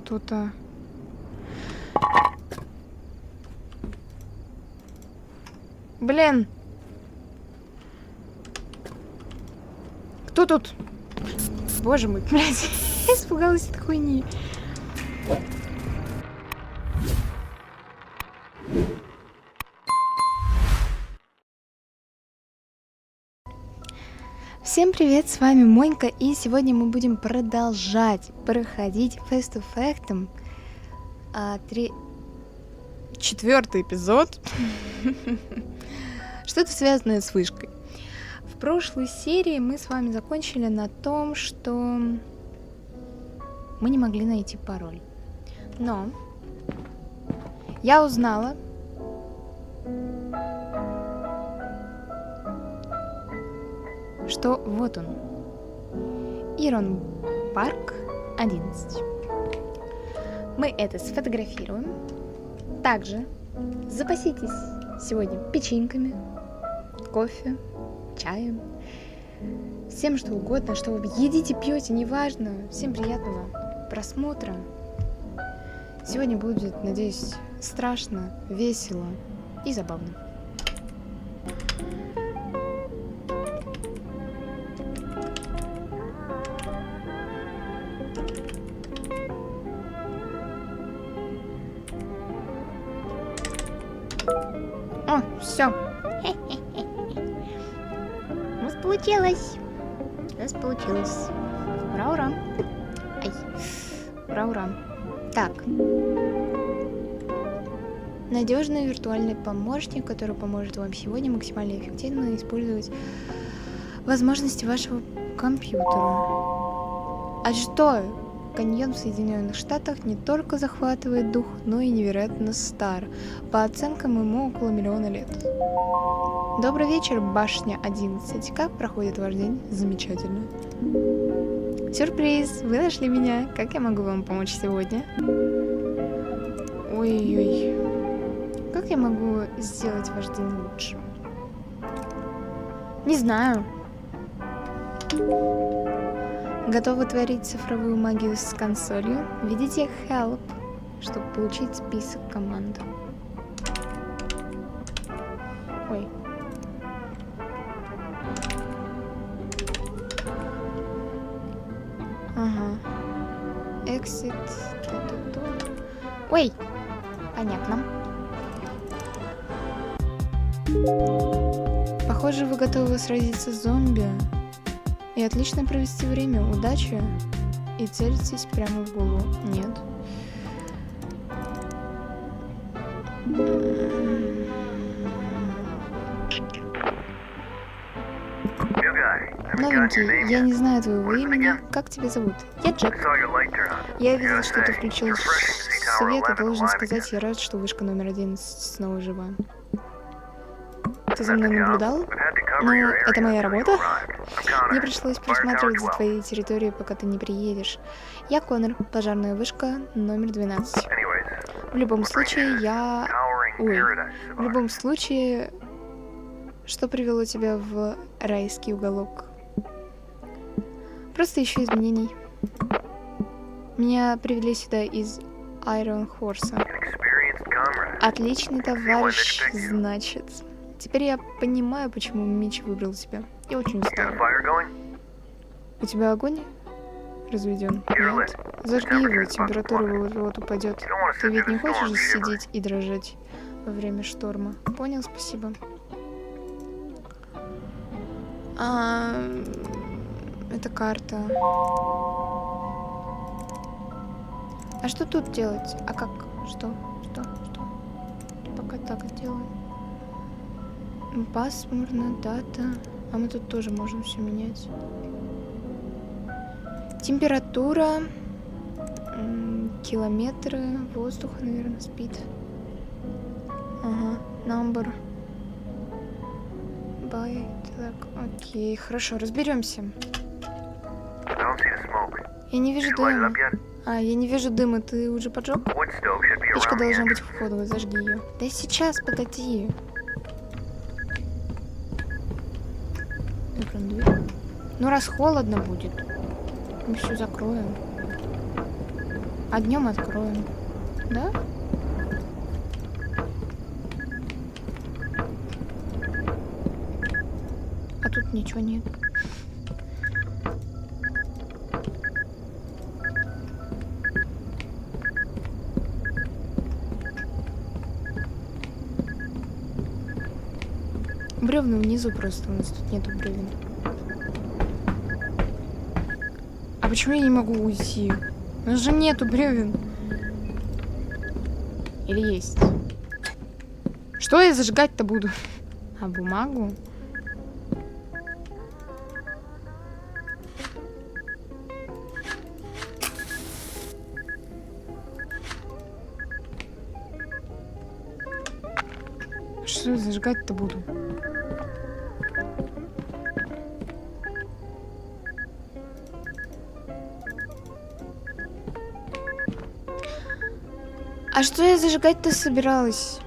что-то. Блин. Кто тут? Боже мой, блядь. Я испугалась этой хуйни. Всем привет, с вами Монька, и сегодня мы будем продолжать проходить Fast Effect 4-й эпизод. Что-то связанное с вышкой. В прошлой серии мы с вами закончили на том, что мы не могли найти пароль. Но я узнала, что вот он. Ирон Парк 11. Мы это сфотографируем. Также запаситесь сегодня печеньками, кофе, чаем, всем что угодно, что вы едите, пьете, неважно. Всем приятного просмотра. Сегодня будет, надеюсь, страшно, весело и забавно. О, все. У нас получилось. У нас получилось. Ура, ура. Ай. Ура, ура. Так. Надежный виртуальный помощник, который поможет вам сегодня максимально эффективно использовать возможности вашего компьютера. А что? Каньон в Соединенных Штатах не только захватывает дух, но и невероятно стар. По оценкам, ему около 1 миллиона лет. Добрый вечер, башня 11. Как проходит ваш день? Замечательно. Сюрприз! Вы нашли меня. Как я могу вам помочь сегодня? Ой-ой-ой. Как я могу сделать ваш день лучше? Не знаю. Готовы творить цифровую магию с консолью? Введите Help, чтобы получить список команд. Ой. Ага. Exit. Ту-ту-ту. Ой! Понятно. Похоже, вы готовы сразиться с зомби. И отлично провести время. Удачи. И целитесь прямо в голову. Нет. Новенький, я не знаю твоего имени. Как тебя зовут? Я Джек. Я видел, что ты включил свет, и должен сказать, я рад, что вышка номер 11 снова жива. Ты за мной наблюдал? Ну, это моя работа. Мне пришлось присматривать за твоей территорией, пока ты не приедешь. Я Коннор, пожарная вышка номер 12. В любом случае, В любом случае, что привело тебя в райский уголок? Просто ищу изменений. Меня привели сюда из Iron Horse. Отличный товарищ, значит. Теперь я понимаю, почему Митч выбрал тебя. Я очень устала. У тебя огонь разведен? Нет. Зажги его, температура вот упадет. Ты ведь не хочешь сидеть и дрожать во время шторма? Понял, спасибо. Это карта. А что тут делать? А как? Что? Пока так делаем. Пасмурно, дата. А мы тут тоже можем все менять. Температура. Километры. Воздуха, наверное, спид. Ага. Number. Bye. Так, окей. Хорошо, разберемся. Я не вижу дыма. Я не вижу дыма. Ты уже поджег? Печка должна быть в входу. Зажги ее. Да сейчас, погоди. Ну, раз холодно будет, мы все закроем. А днем откроем. Да? А тут ничего нет. Бревна внизу просто, у нас тут нету бревен. А почему я не могу уйти? У нас же нету бревен. Или есть? Что я зажигать-то буду? А бумагу? Что я зажигать-то буду? А что я зажигать-то собиралась?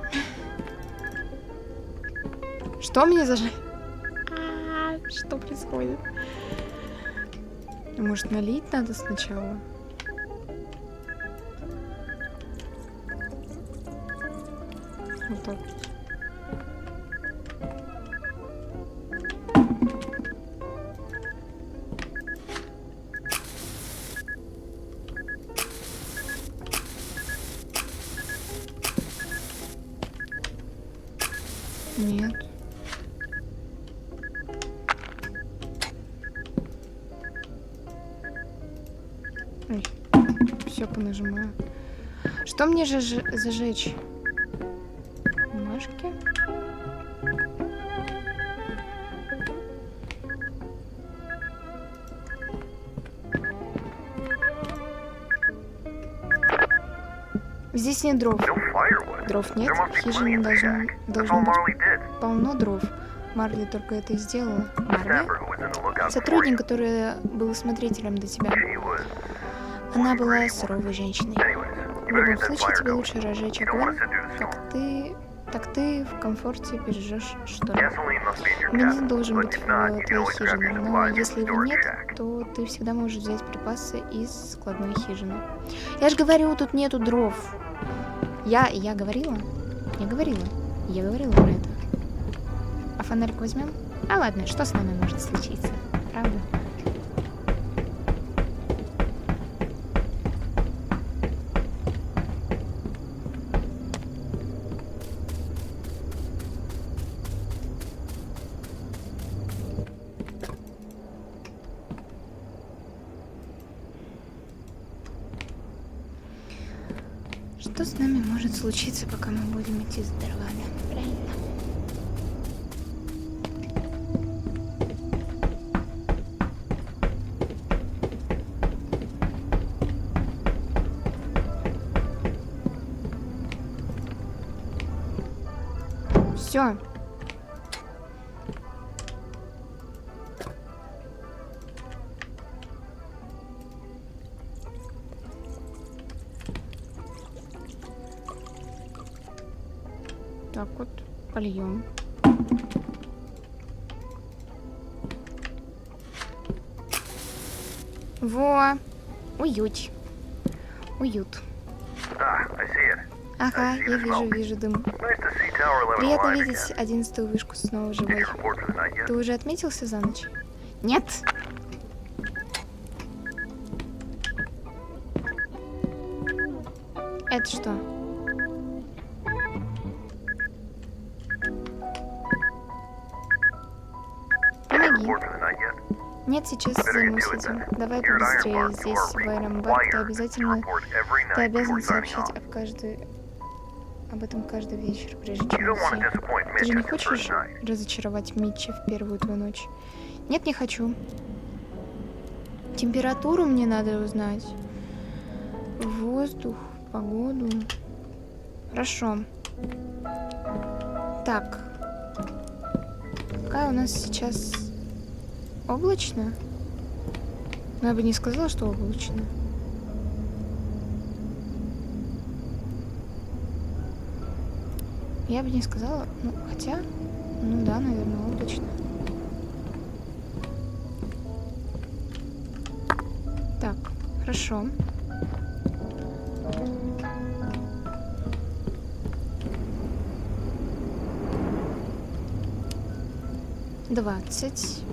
Что мне зажигать? Что происходит? Может, налить надо сначала? Вот так. Нет. Ой, все понажимаю. Что мне же зажечь? Бумажки. Здесь нет дров. Дров нет. В хижине должно быть полно дров. Марли только это и сделала. Марли? Сотрудник, который был смотрителем до тебя. Она была суровой женщиной. В любом случае, тебе лучше разжечь огонь, так ты в комфорте пережжешь что-то. Бензин должен быть в твоей хижине, но если его нет, то ты всегда можешь взять припасы из складной хижины. Я же говорю, тут нету дров. Я говорила? Я говорила про это. А фонарик возьмем? А ладно, что с нами может случиться? Правда? Что с нами может случиться, пока мы будем идти с дровами? Правильно? Все. Так вот, польем. Во, уют. Уют. Ага, я вижу дым. Приятно видеть 11-ю вышку снова живой. Ты уже отметился за ночь? Нет. Это что? Помоги. Нет, сейчас займусь этим. Давай побыстрее. Здесь в Айронбард ты обязан сообщить об этом каждый вечер, прежде чем уйти. Ты же не хочешь разочаровать Митча в первую твою ночь? Нет, не хочу. Температуру мне надо узнать. Воздух, погоду. Хорошо. Так. Какая у нас сейчас... Облачно? Но я бы не сказала, что облачно. Я бы не сказала, ну, хотя, ну да, наверное, облачно. Так, хорошо. 20.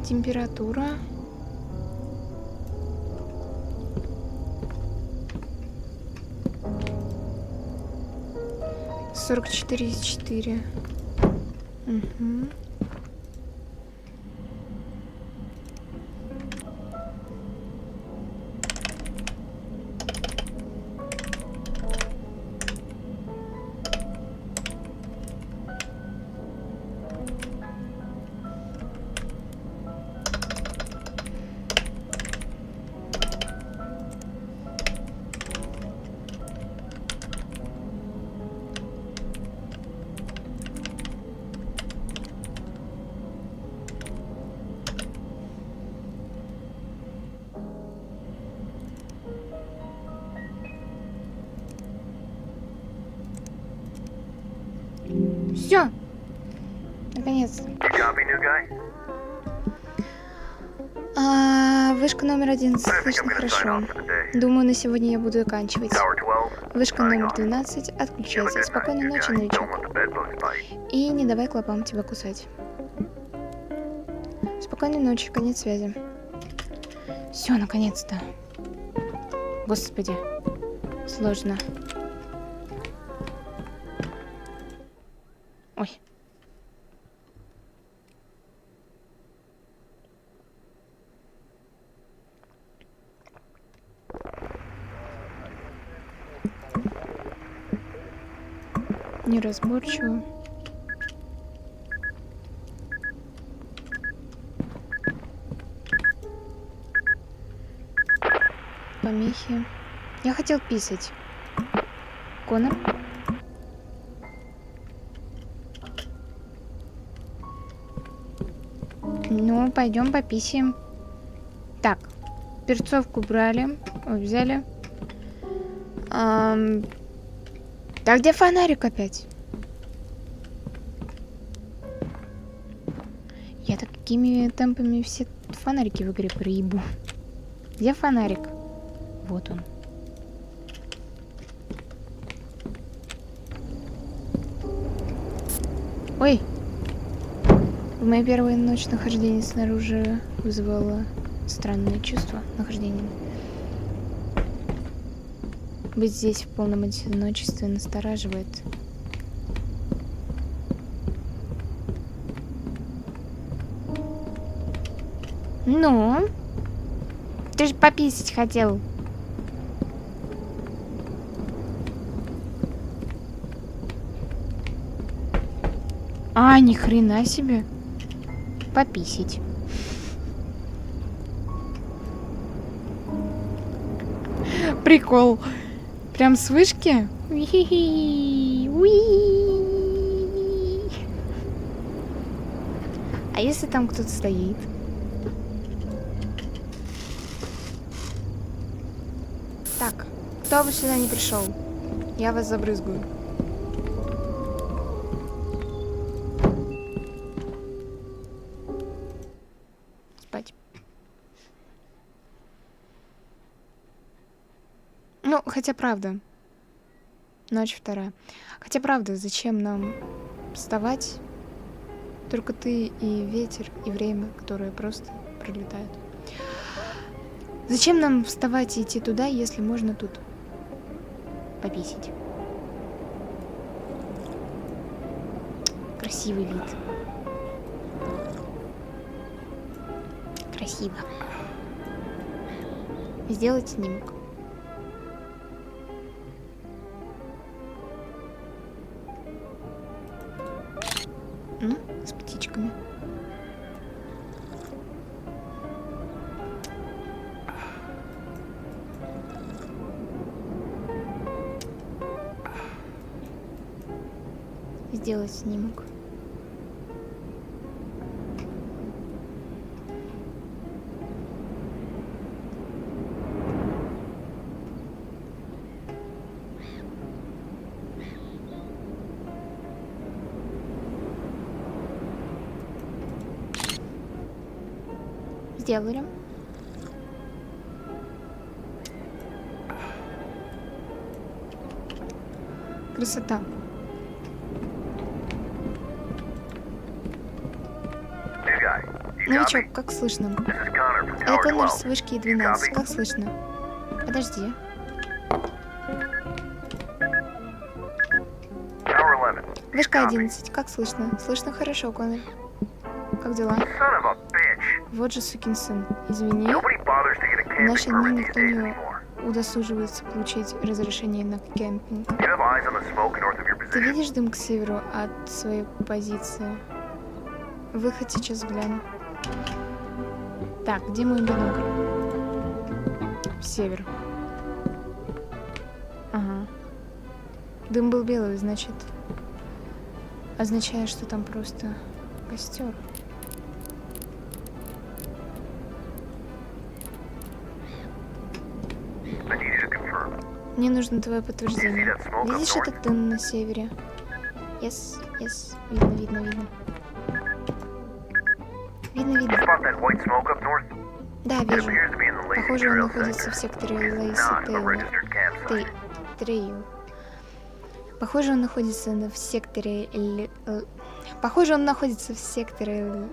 Температура. — 44,4. Угу. Все. Наконец. Вышка номер 11. Слышно хорошо. Думаю, на сегодня я буду заканчивать. Вышка номер 12. Отключайся. Спокойной ночи, новичок. И не давай клопам тебя кусать. Спокойной ночи. Конец связи. Все, наконец-то. Господи. Сложно. Ой. Неразборчиво. Помехи. Я хотел писать. Конор? Ну, пойдем пописаем. Так, перцовку брали, взяли. Так, где фонарик опять? Я такими темпами все фонарики в игре проебу. Где фонарик? Вот он. Ой! В моей первой ночь нахождения снаружи вызывало странное чувство нахождения. Быть здесь в полном одиночестве настораживает. Ну? Ты же пописать хотел. А, ни хрена себе. Пописить. Прикол. Прям с вышки? А если там кто-то стоит? Так, кто бы сюда не пришел, я вас забрызгаю. Спать. Ну, хотя правда. Ночь вторая. Хотя правда, зачем нам вставать? Только ты и ветер, и время, которое просто пролетает. Зачем нам вставать и идти туда, если можно тут пописить? Красивый вид. Красиво. Сделать снимок. С птичками. Сделать снимок. сделали. Красота. Новичок, как слышно? Это Коннор с вышки 12. Как слышно? Подожди. Вышка 11. Как слышно? Слышно хорошо, Коннор. Как дела? Вот же сукин сын. Извини. В наши дни никто не удосуживается получить разрешение на кемпинг. Ты видишь дым к северу от своей позиции? Выход сейчас гляну. Так, где мой бинокль? Север. Ага. Дым был белый, значит, означает, что там просто костер. Мне нужно твое подтверждение. Видишь этот дым на севере? Yes. Видно. Видно. Да, вижу. Похоже, он находится в секторе Лейси Трейл. Похоже, он находится в секторе... Похоже, он находится в секторе...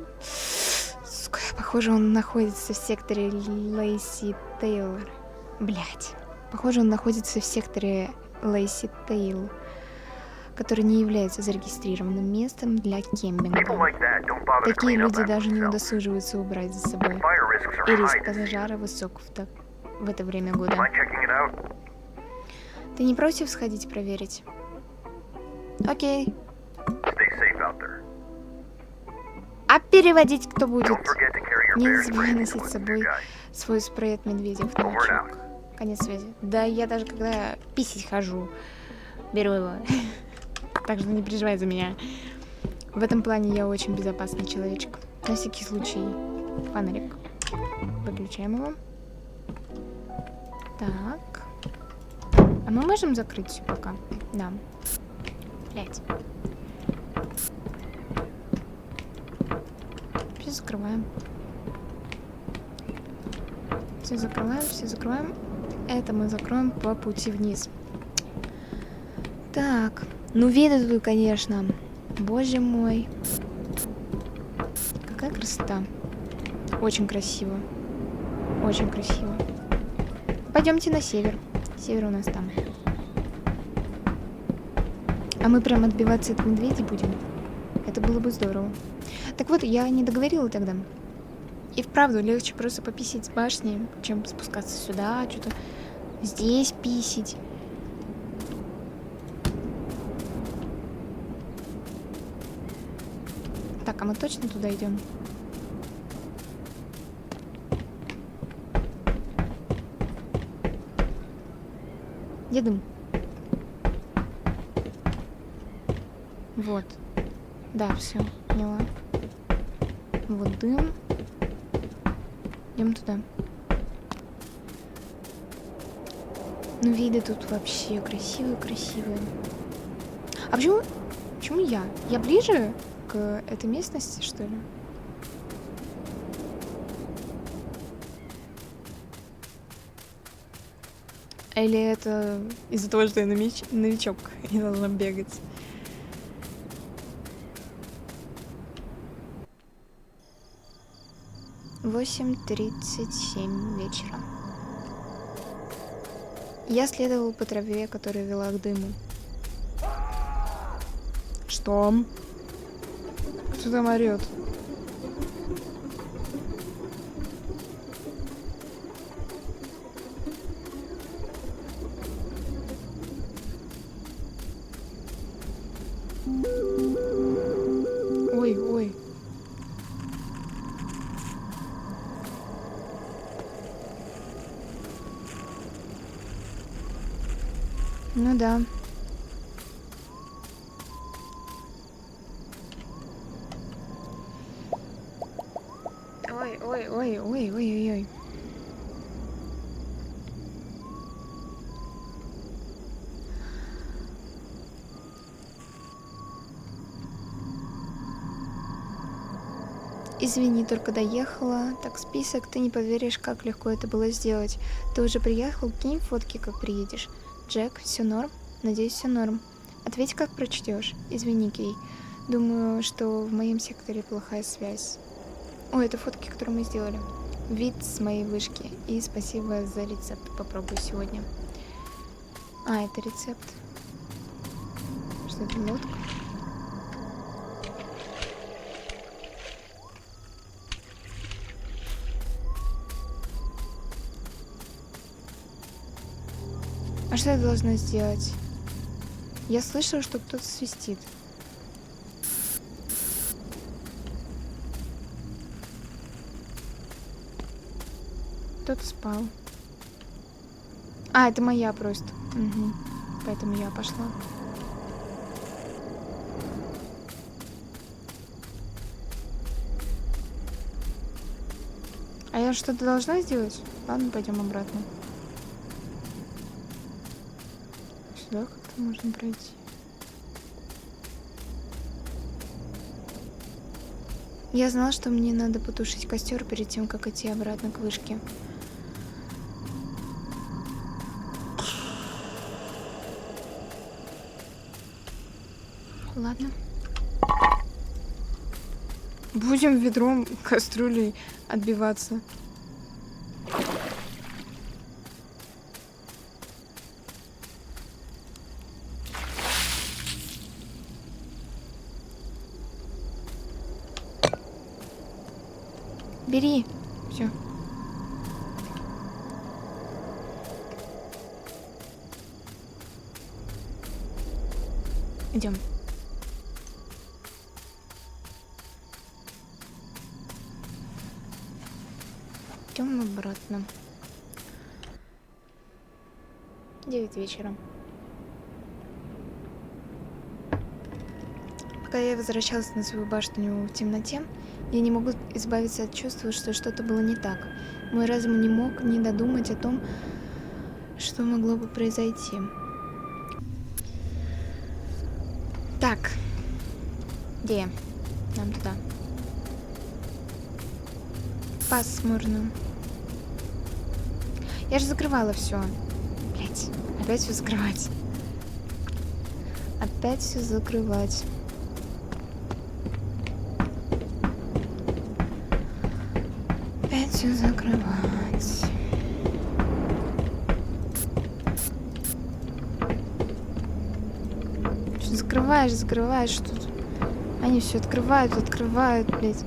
Похоже, он находится в секторе Лейси Тейлор. Блять. Похоже, он находится в секторе Лейси Тейл, который не является зарегистрированным местом для кемпинга. Такие люди даже не удосуживаются убрать за собой. И риск пожара высок в это время года. Ты не против сходить проверить? Окей. А переводить кто будет? Не забывай носить с собой свой спрей от медведя в новичок. Конец связи. Да, я даже когда писать хожу, беру его. Так что не переживай за меня. В этом плане я очень безопасный человечек. На всякий случай фонарик. Выключаем его. Так. А мы можем закрыть все пока? Да. Блять. Все закрываем. Все закрываем. Это мы закроем по пути вниз. Так. Ну, виды тут, конечно. Боже мой. Какая красота. Очень красиво. Очень красиво. Пойдемте на север. Север у нас там. А мы прям отбиваться от медведей будем? Это было бы здорово. Так вот, я не договорила тогда. И вправду легче просто пописить с башни, чем спускаться сюда, что-то здесь писить. Так, а мы точно туда идем? Где дым? Вот. Да, все, поняла. Вот дым. Идем туда. Ну, виды тут вообще красивые. А почему я? Я ближе к этой местности, что ли? Или это из-за того, что я новичок и должна бегать? — 8:37 вечера. Я следовал по траве, которая вела к дыму. Что? Кто там орёт? Ой. Ну да. Ой. Извини, только доехала. Так, список, ты не поверишь, как легко это было сделать. Ты уже приехал? Кинь фотки, как приедешь. Джек, все норм? Надеюсь, все норм. Ответь, как прочтешь. Извини, Кей. Думаю, что в моем секторе плохая связь. О, это фотки, которые мы сделали. Вид с моей вышки. И спасибо за рецепт. Попробую сегодня. А, это рецепт. Что это, лодка? А что я должна сделать? Я слышала, что кто-то свистит. Кто-то спал. А, это моя просто. Угу. Поэтому я пошла. А я что-то должна сделать? Ладно, пойдем обратно. Сюда как-то можно пройти. Я знала, что мне надо потушить костер перед тем, как идти обратно к вышке. Ладно. Будем ведром кастрюлей отбиваться. Бери. Все. Идем. Идем обратно. 9 вечера. Пока я возвращалась на свою башню в темноте, я не могу избавиться от чувства, что что-то было не так. Мой разум не мог не додумать о том, что могло бы произойти. Так. Где? Нам туда. Пасмурно. Я же закрывала все. Блять, опять все закрывать. Опять все закрывать. Опять все закрывать. Что закрываешь тут. Они все открывают, блядь.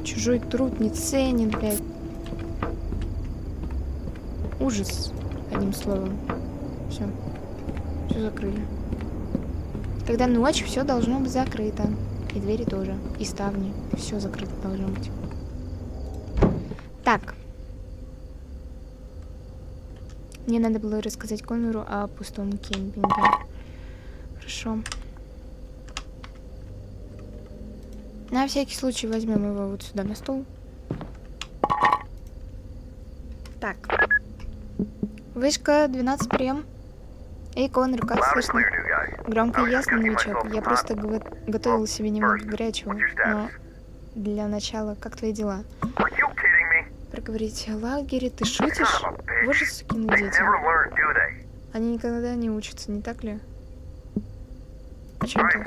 Чужой труд не ценен, блядь. Ужас, одним словом. Все закрыли. Когда ночь, все должно быть закрыто. И двери тоже, и ставни. Все закрыто должно быть. Так. Мне надо было рассказать Коннору о пустом кемпинге. Хорошо. На всякий случай возьмем его вот сюда на стол. Так. Вышка 12 прием. Эй, Коннор, как слышно? Громко и ясно, новичок. Я просто готовил себе немного горячего. Но для начала, как твои дела? Проговорить о лагере, ты шутишь? Вот же сукины дети. Они никогда не учатся, не так ли? О чем ты?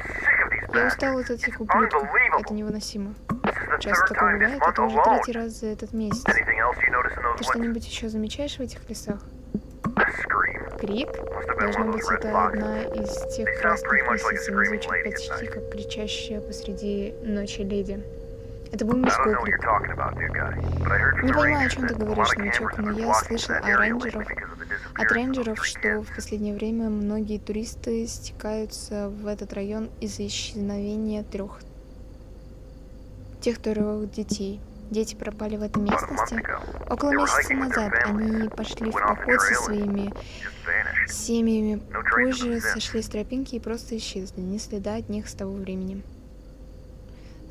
Я устал от этих ублюдков. Это невыносимо. Часто такое бывает, это уже 3-й раз за этот месяц. Ты что-нибудь еще замечаешь в этих лесах? Крик? Должно быть, это одна из тех красных лисиц, они звучат почти как кричащая посреди ночи леди. Это был мужской крик. Не понимаю, о чем ты говоришь, новичок, но я слышал от рейнджеров, что в последнее время многие туристы стекаются в этот район из-за исчезновения тех 3 детей. Дети пропали в этой местности. Около месяца назад они пошли в поход со своими семьями. Позже сошли с тропинки и просто исчезли. Ни следа от них с того времени.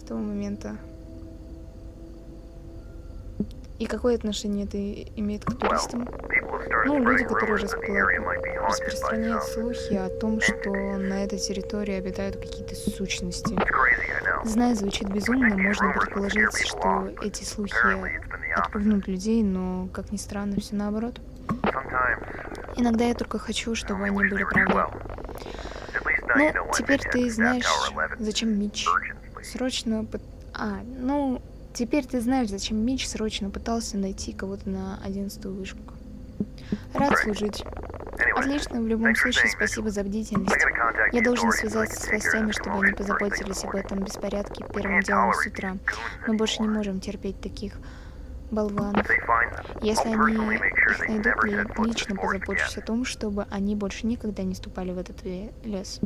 С того момента. И какое отношение это имеет к туристам? Ну, люди, которые распространяют слухи о том, что на этой территории обитают какие-то сущности. Знаю, звучит безумно, можно предположить, что эти слухи отпугнут людей, но, как ни странно, все наоборот. Иногда я только хочу, чтобы они были правдой. Ну, теперь ты знаешь, зачем Митч срочно... теперь ты знаешь, зачем Митч срочно пытался найти кого-то на 11-ю вышку. Рад служить. Отлично, в любом случае, спасибо за бдительность. Я должен связаться с властями, чтобы они позаботились об этом беспорядке первым делом с утра. Мы больше не можем терпеть таких болванов. Если они их найдут, я лично позабочусь о том, чтобы они больше никогда не ступали в этот лес.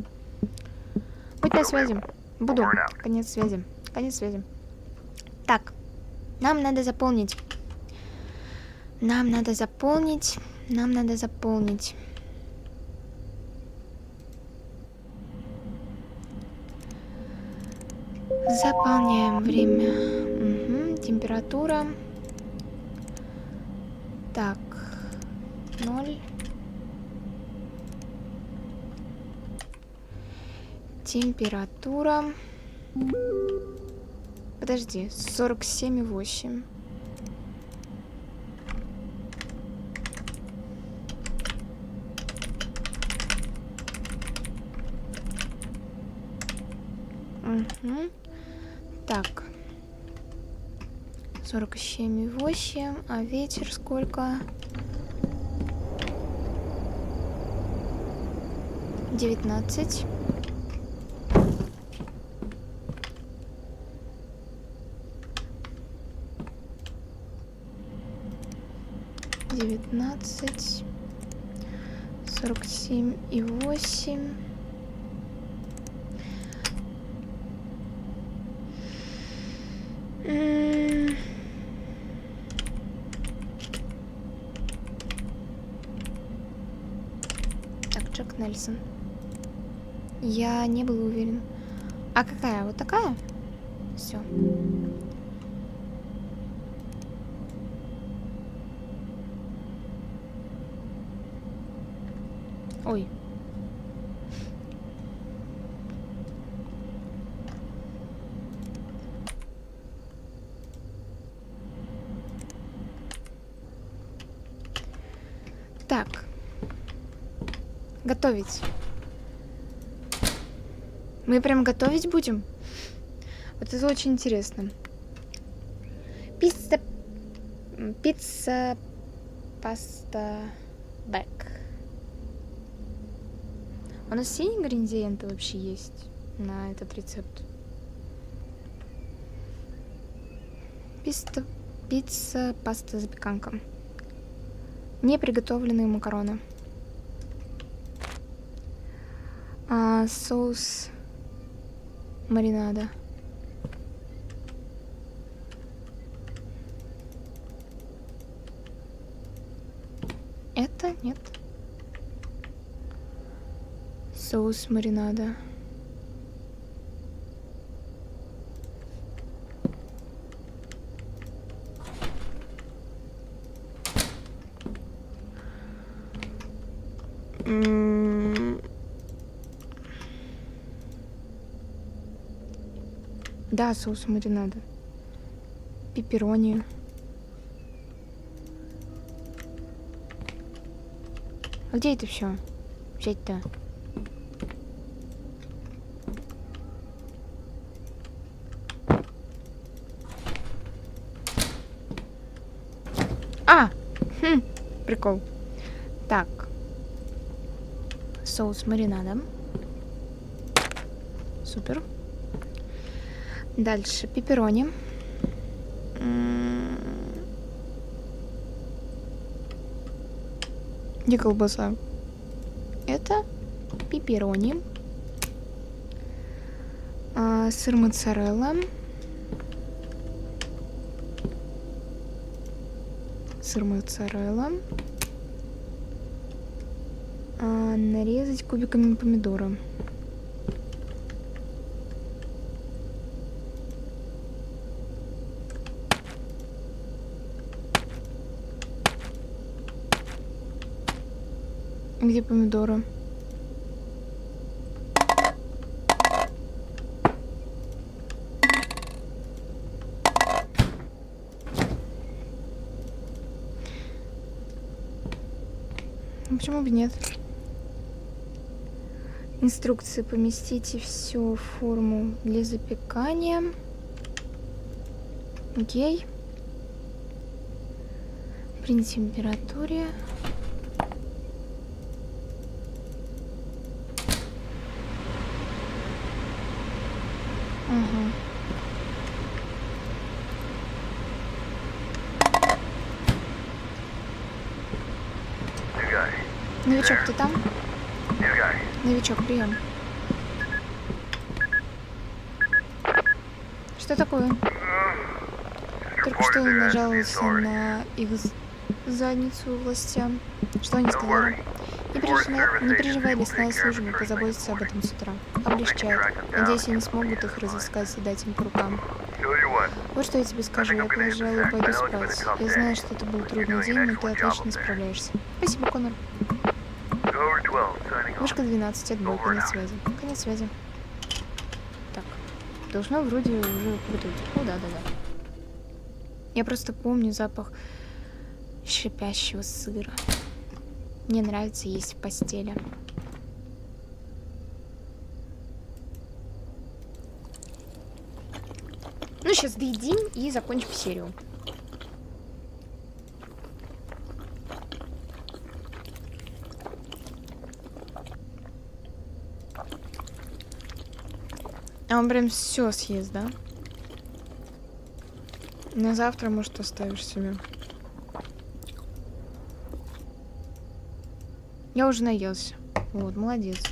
Будь на связи. Буду. Конец связи. Конец связи. Так. Нам надо заполнить. Нам надо заполнить. Заполняем время. Угу. Температура. Так. 0. Температура. Подожди. 47,8. Угу. Так. 47,8. А ветер сколько? 19. Девятнадцать. 47,8. Так, Джек Нельсон. Я не был уверен. А какая? Вот такая? Все. Ой. Так. Готовить. Мы прям готовить будем? Вот это очень интересно. Пицца, паста, бэк. У нас все ингредиенты вообще есть на этот рецепт? Пицца, паста, запеканка. Неприготовленные макароны. Соус маринада. Это нет. Соус маринада. Да, соус маринада. Пепперони. А где это все взять-то? Прикол. Так. Соус маринада. Супер. Дальше пепперони. Где колбаса? Это пепперони. Сыр моцарелла. Нарезать кубиками помидоры. Где помидоры? Ну, почему бы нет? Инструкции. Поместите всю форму для запекания. Окей. При температуре. Ага. Новичок, ты там? Новичок, прием. Что такое? Только что нажаловался на их задницу властям. Что они сказали? Не переживай, лесная служба позаботится об этом с утра. Облегчает. Надеюсь, они смогут их разыскать и дать им по рукам. Вот что я тебе скажу, я, пожалуй, пойду спать. Я знаю, что это был трудный день, но ты отлично справляешься. Спасибо, Коннор. Вышка 12, отбой, конец связи. Конец связи. Так, должно вроде уже крутить. О, да-да-да. Я просто помню запах шипящего сыра. Мне нравится есть в постели. Ну, сейчас доедим и закончим серию. А он прям все съест, да? На завтра, может, оставишь себе. Я уже наелся. Вот, молодец.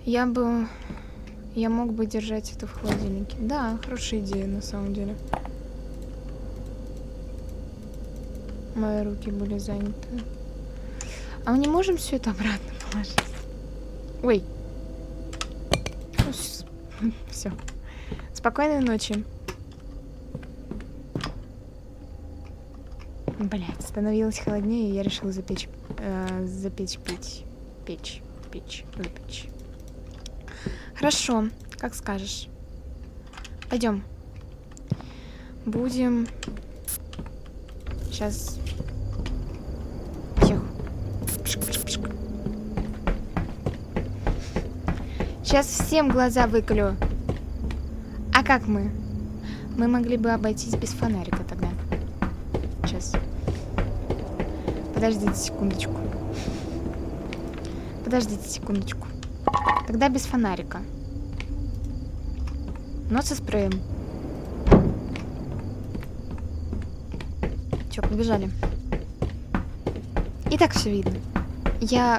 Я мог бы держать это в холодильнике. Да, хорошая идея, на самом деле. Мои руки были заняты. А мы не можем все это обратно положить? Ой. Все. Спокойной ночи. Блять, становилось холоднее, и я решила запечь запечь. Хорошо, как скажешь. Пойдем. Будем. Сейчас. Тихо. Сейчас всем глаза выколю. А как мы? Мы могли бы обойтись без фонарика тогда. Сейчас. Подождите секундочку. Тогда без фонарика. Но со спреем. Чё, побежали. И так все видно.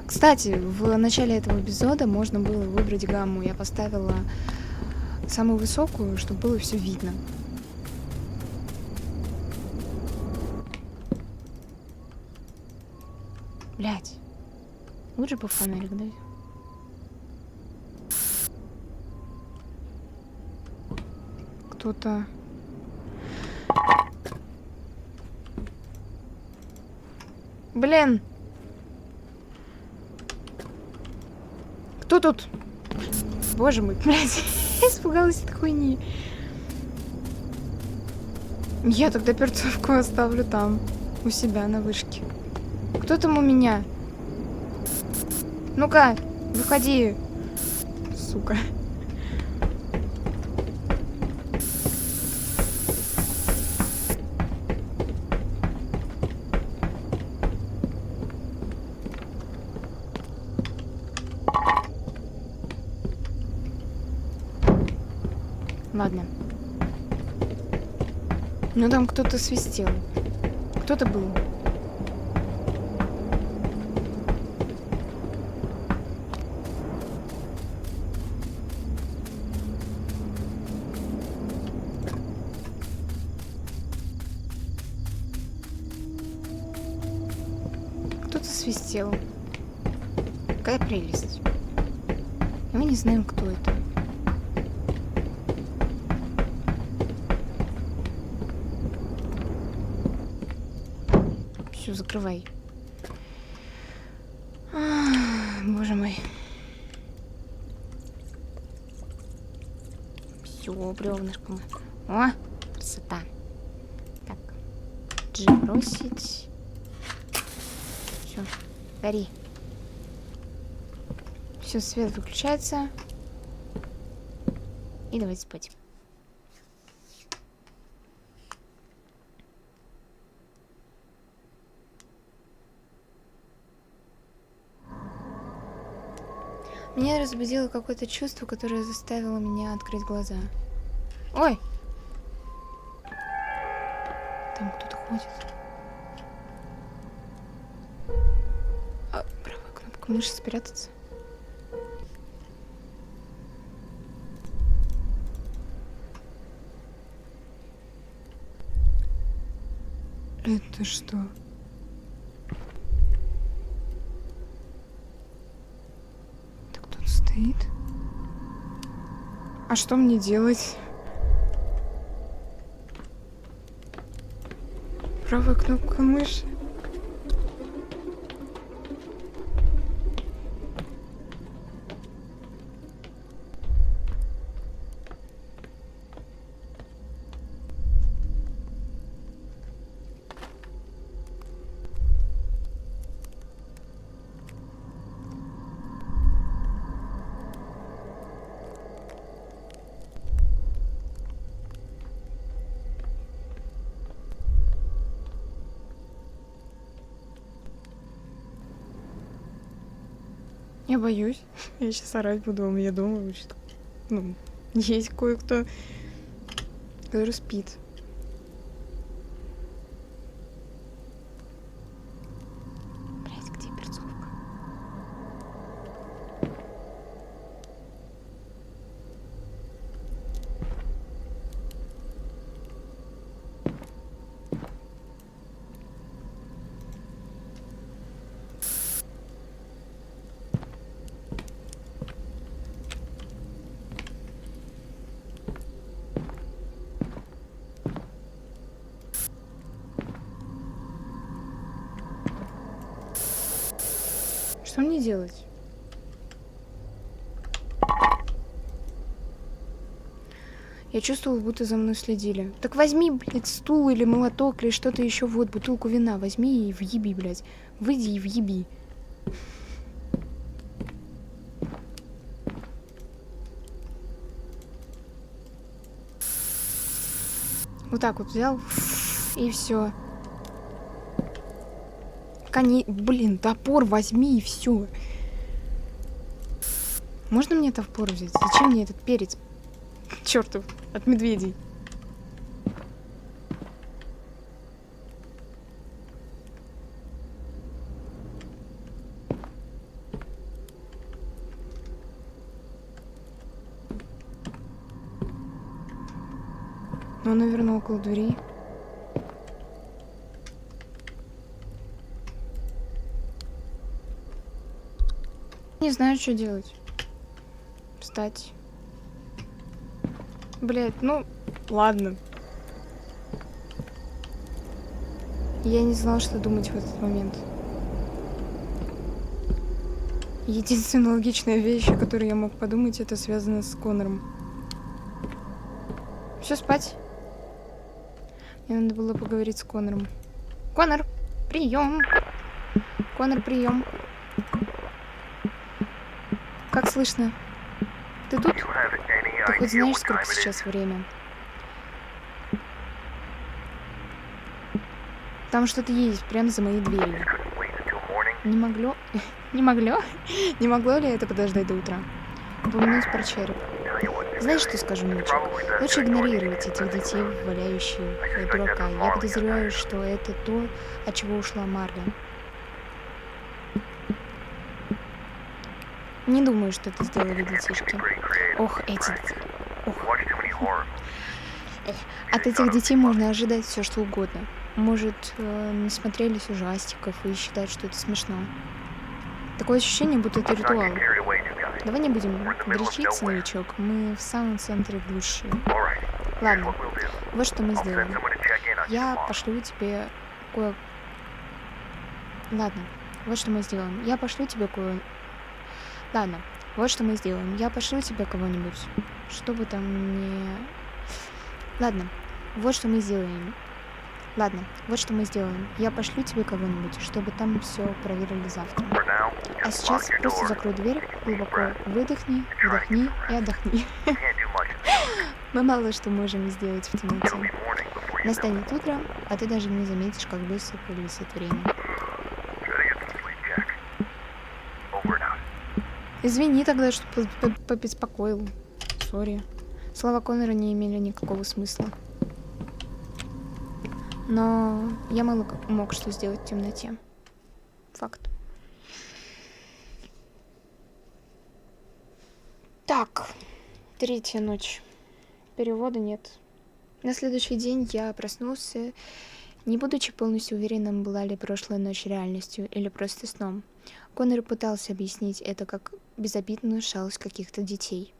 Кстати, в начале этого эпизода можно было выбрать гамму. Я поставила самую высокую, чтобы было все видно. Блять. Лучше бы фонарик дать. Кто-то... Блин! Кто тут? Боже мой, блядь, я испугалась этой хуйни. Я тогда перцовку оставлю там, у себя на вышке. Кто там у меня? Ну-ка, выходи. Сука. Ладно. Ну там кто-то свистел. Кто-то был. Кто-то свистел. Какая прелесть. И мы не знаем, кто это. Все, закрывай. Боже мой. Все, бревнышком. О, красота. Так. G бросить. Все, гори. Все, свет выключается. И давайте спать. Меня разбудило какое-то чувство, которое заставило меня открыть глаза. Ой! Там кто-то ходит. Правая кнопка мыши спрятаться. Это что? Так кто-то стоит? А что мне делать? Правая кнопка мыши. Я боюсь. Я сейчас орать буду, у меня дома учит. Ну, есть кое-кто, который спит. Блять, где перцовка? Что мне делать? Я чувствовала, будто за мной следили. Так возьми, блядь, стул или молоток, или что-то еще. Вот, бутылку вина возьми и въеби, блядь. Выйди и въеби. Вот так вот взял и все. Блин, топор возьми и все. Можно мне топор взять? Зачем мне этот перец? Чертов, от медведей. Ну, наверное, около двери. Не знаю, что делать. Встать. Блять, ну, ладно. Я не знала, что думать в этот момент. Единственная логичная вещь, о которой я мог подумать, это связано с Коннором. Все, спать. Мне надо было поговорить с Коннором. Коннор, прием. Коннор, прием. Как слышно? Ты тут? Ты хоть знаешь, сколько сейчас время? Там что-то есть прямо за моей дверью. Не могло... Не могло ли это подождать до утра? Упомянуть про череп. Знаешь, что скажу, мальчик? Лучше игнорировать этих детей, валяющих дурака. Я подозреваю, что это то, от чего ушла Марля. Не думаю, что это сделали детишки. Ох, эти... Ох. От этих детей можно ожидать все, что угодно. Может, насмотрелись ужастиков и считают, что это смешно. Такое ощущение, будто это ритуал. Давай не будем горячиться, новичок. Мы в самом центре глуши. Ладно, вот что мы сделаем. Я пошлю тебе Ладно, вот что мы сделаем. Я пошлю тебе Ладно, вот что мы сделаем. Я пошлю тебе кого-нибудь, чтобы там не... Ладно, вот что мы сделаем. Ладно, вот что мы сделаем. Я пошлю тебе кого-нибудь, чтобы там все проверили завтра. А сейчас просто закрой дверь, глубоко выдохни, вдохни и отдохни. Мы мало что можем сделать в темноте. Настанет утро, а ты даже не заметишь, как быстро пролетит время. Извини тогда, что побеспокоил. Сори. Слова Коннора не имели никакого смысла. Но я мало мог что сделать в темноте. Факт. Так, 3-я ночь. Перевода нет. На следующий день я проснулся, не будучи полностью уверенным, была ли прошлая ночь реальностью или просто сном. Коннор пытался объяснить это как безобидную шалость каких-то детей.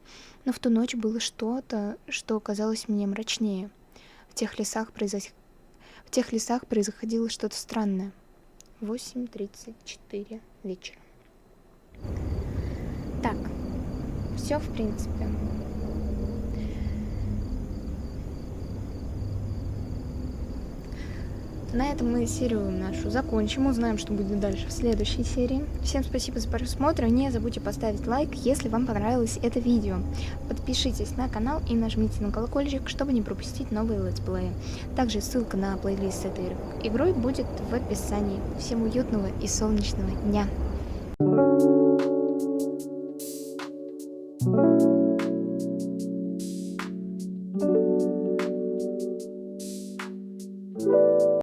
Но в ту ночь было что-то, что казалось мне мрачнее. В тех лесах происходило что-то странное. 8:34 вечера. Так, все в принципе. На этом мы серию нашу закончим. Узнаем, что будет дальше в следующей серии. Всем спасибо за просмотр. Не забудьте поставить лайк, если вам понравилось это видео. Подпишитесь на канал и нажмите на колокольчик, чтобы не пропустить новые летсплеи. Также ссылка на плейлист с этой игрой будет в описании. Всем уютного и солнечного дня!